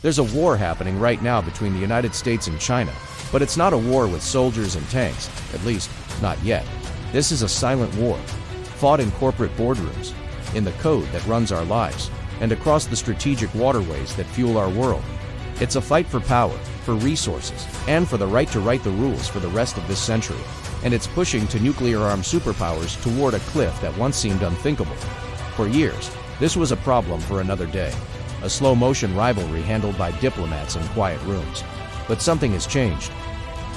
There's a war happening right now between the United States and China, but it's not a war with soldiers and tanks, at least, not yet. This is a silent war, fought in corporate boardrooms, in the code that runs our lives, and across the strategic waterways that fuel our world. It's a fight for power, for resources, and for the right to write the rules for the rest of this century. And it's pushing to nuclear-armed superpowers toward a cliff that once seemed unthinkable. For years, this was a problem for another day, a slow-motion rivalry handled by diplomats in quiet rooms. But something has changed.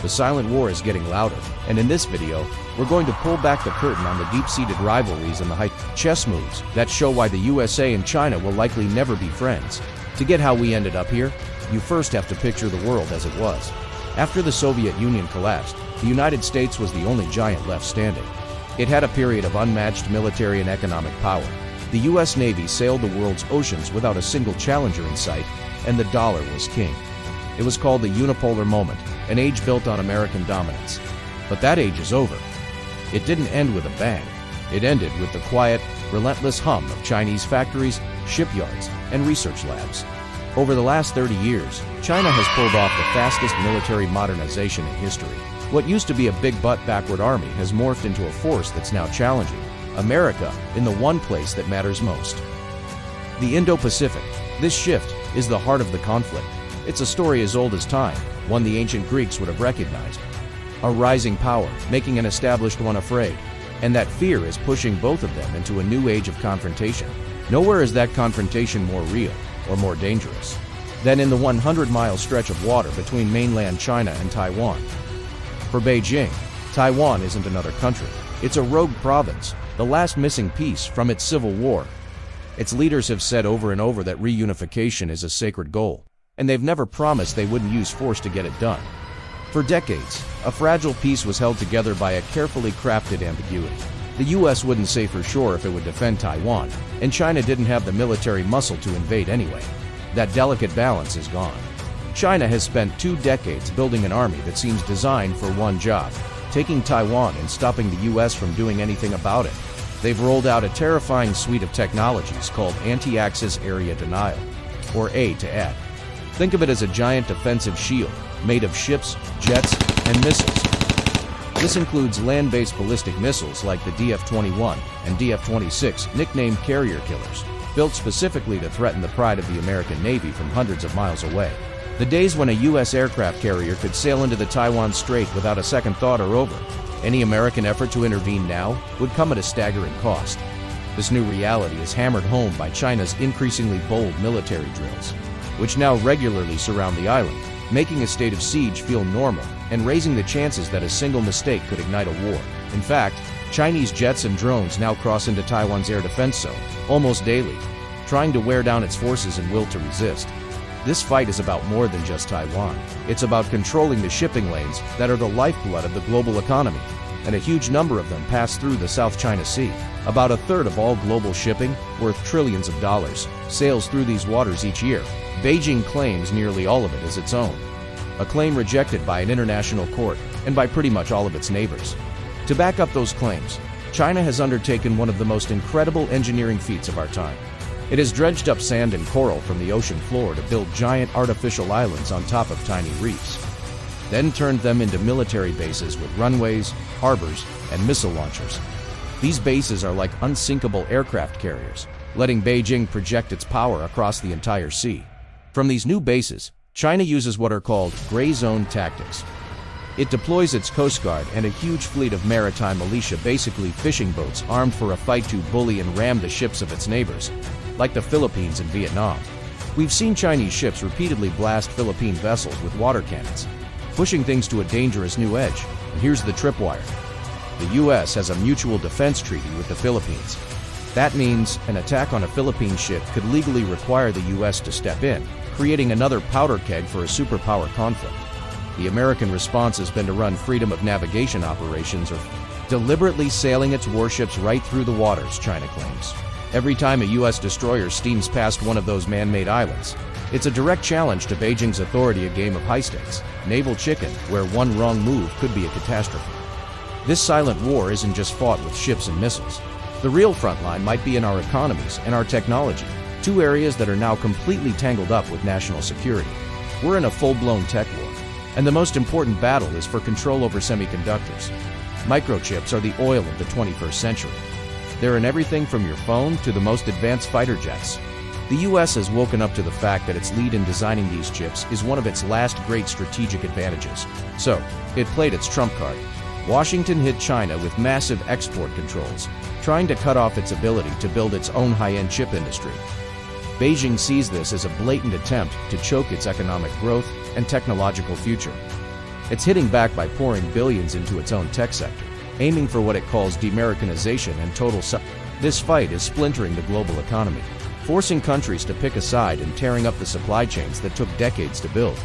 The silent war is getting louder, and in this video, we're going to pull back the curtain on the deep-seated rivalries and the high chess moves that show why the USA and China will likely never be friends. To get how we ended up here, you first have to picture the world as it was. After the Soviet Union collapsed, the United States was the only giant left standing. It had a period of unmatched military and economic power. The U.S. Navy sailed the world's oceans without a single challenger in sight, and the dollar was king. It was called the unipolar moment, an age built on American dominance. But that age is over. It didn't end with a bang. It ended with the quiet, relentless hum of Chinese factories, shipyards, and research labs. Over the last 30 years, China has pulled off the fastest military modernization in history. What used to be a big-butt backward army has morphed into a force that's now challenging America in the one place that matters most. The Indo-Pacific. This shift is the heart of the conflict. It's a story as old as time, one the ancient Greeks would have recognized. A rising power, making an established one afraid. And that fear is pushing both of them into a new age of confrontation. Nowhere is that confrontation more real or more dangerous than in the 100-mile stretch of water between mainland China and Taiwan. For Beijing, Taiwan isn't another country. It's a rogue province, the last missing piece from its civil war. Its leaders have said over and over that reunification is a sacred goal, and they've never promised they wouldn't use force to get it done. For decades, a fragile peace was held together by a carefully crafted ambiguity. The U.S. wouldn't say for sure if it would defend Taiwan, and China didn't have the military muscle to invade anyway. That delicate balance is gone. China has spent 2 decades building an army that seems designed for one job: taking Taiwan and stopping the U.S. from doing anything about it. They've rolled out a terrifying suite of technologies called anti-axis area denial, or A-to-AD. Think of it as a giant defensive shield made of ships, jets, and missiles. This includes land-based ballistic missiles like the DF-21 and DF-26, nicknamed carrier killers, built specifically to threaten the pride of the American Navy from hundreds of miles away. The days when a U.S. aircraft carrier could sail into the Taiwan Strait without a second thought are over. Any American effort to intervene now would come at a staggering cost. This new reality is hammered home by China's increasingly bold military drills, which now regularly surround the island, making a state of siege feel normal and raising the chances that a single mistake could ignite a war. In fact, Chinese jets and drones now cross into Taiwan's air defense zone almost daily, trying to wear down its forces and will to resist. This fight is about more than just Taiwan. It's about controlling the shipping lanes that are the lifeblood of the global economy, and a huge number of them pass through the South China Sea. About a third of all global shipping, worth trillions of dollars, sails through these waters each year. Beijing claims nearly all of it as its own, a claim rejected by an international court and by pretty much all of its neighbors. To back up those claims, China has undertaken one of the most incredible engineering feats of our time. It has dredged up sand and coral from the ocean floor to build giant artificial islands on top of tiny reefs, then turned them into military bases with runways, harbors, and missile launchers. These bases are like unsinkable aircraft carriers, letting Beijing project its power across the entire sea. From these new bases, China uses what are called gray zone tactics. It deploys its Coast Guard and a huge fleet of maritime militia, basically fishing boats armed for a fight to bully and ram the ships of its neighbors, like the Philippines and Vietnam. We've seen Chinese ships repeatedly blast Philippine vessels with water cannons, pushing things to a dangerous new edge. And here's the tripwire. The U.S. has a mutual defense treaty with the Philippines. That means an attack on a Philippine ship could legally require the U.S. to step in, creating another powder keg for a superpower conflict. The American response has been to run freedom of navigation operations, or deliberately sailing its warships right through the waters, China claims. Every time a U.S. destroyer steams past one of those man-made islands, it's a direct challenge to Beijing's authority, a game of high-stakes naval chicken, where one wrong move could be a catastrophe. This silent war isn't just fought with ships and missiles. The real front line might be in our economies and our technology. two areas that are now completely tangled up with national security. We're in a full-blown tech war, and the most important battle is for control over semiconductors. Microchips are the oil of the 21st century. They're in everything from your phone to the most advanced fighter jets. The US has woken up to the fact that its lead in designing these chips is one of its last great strategic advantages. So, it played its trump card. Washington hit China with massive export controls, trying to cut off its ability to build its own high-end chip industry. Beijing sees this as a blatant attempt to choke its economic growth and technological future. It's hitting back by pouring billions into its own tech sector, aiming for what it calls demericanization and total This fight is splintering the global economy, forcing countries to pick a side and tearing up the supply chains that took decades to build.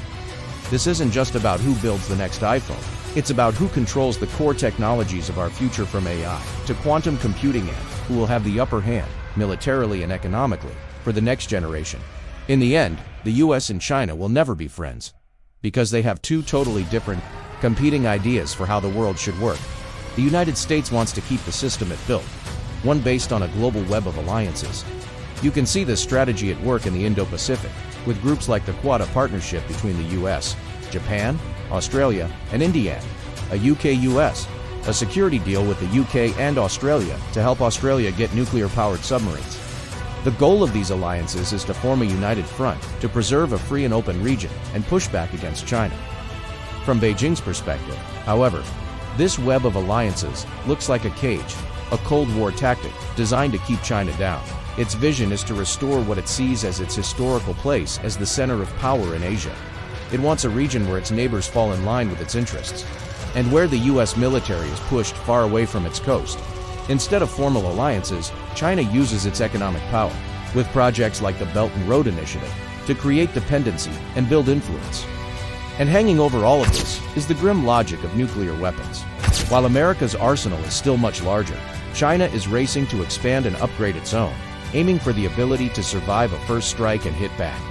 This isn't just about who builds the next iPhone. It's about who controls the core technologies of our future, from AI to quantum computing, and who will have the upper hand, militarily and economically, for the next generation. In the end, the US and China will never be friends, because they have two totally different, competing ideas for how the world should work. The United States wants to keep the system it built, one based on a global web of alliances. You can see this strategy at work in the Indo-Pacific, with groups like the Quad partnership between the US, Japan, Australia, and India, a UK-US, a security deal with the UK and Australia to help Australia get nuclear-powered submarines. The goal of these alliances is to form a united front to preserve a free and open region and push back against China. From Beijing's perspective, however, this web of alliances looks like a cage, a Cold War tactic designed to keep China down. Its vision is to restore what it sees as its historical place as the center of power in Asia. It wants a region where its neighbors fall in line with its interests, and where the US military is pushed far away from its coast. Instead of formal alliances, China uses its economic power, with projects like the Belt and Road Initiative, to create dependency and build influence. And hanging over all of this is the grim logic of nuclear weapons. While America's arsenal is still much larger, China is racing to expand and upgrade its own, aiming for the ability to survive a first strike and hit back.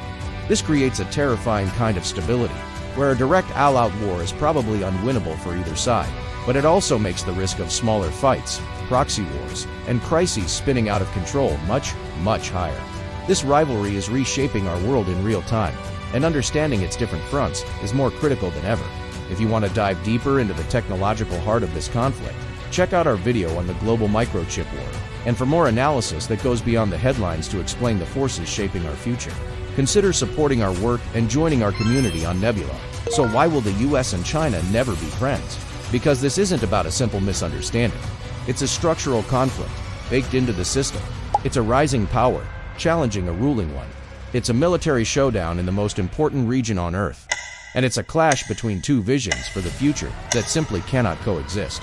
This creates a terrifying kind of stability, where a direct all-out war is probably unwinnable for either side, but it also makes the risk of smaller fights, proxy wars, and crises spinning out of control much, much higher. This rivalry is reshaping our world in real time, and understanding its different fronts is more critical than ever. If you want to dive deeper into the technological heart of this conflict, check out our video on the global microchip war, and for more analysis that goes beyond the headlines to explain the forces shaping our future. Consider supporting our work and joining our community on Nebula. So why will the US and China never be friends? Because this isn't about a simple misunderstanding. It's a structural conflict, baked into the system. It's a rising power, challenging a ruling one. It's a military showdown in the most important region on Earth. And it's a clash between two visions for the future that simply cannot coexist.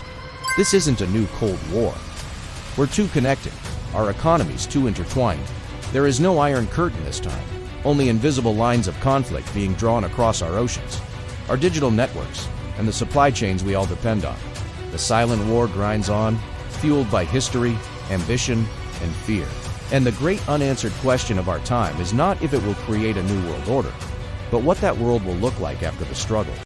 This isn't a new Cold War. We're too connected, our economies too intertwined. There is no iron curtain this time, only invisible lines of conflict being drawn across our oceans, our digital networks, and the supply chains we all depend on. The silent war grinds on, fueled by history, ambition, and fear. And the great unanswered question of our time is not if it will create a new world order, but what that world will look like after the struggle.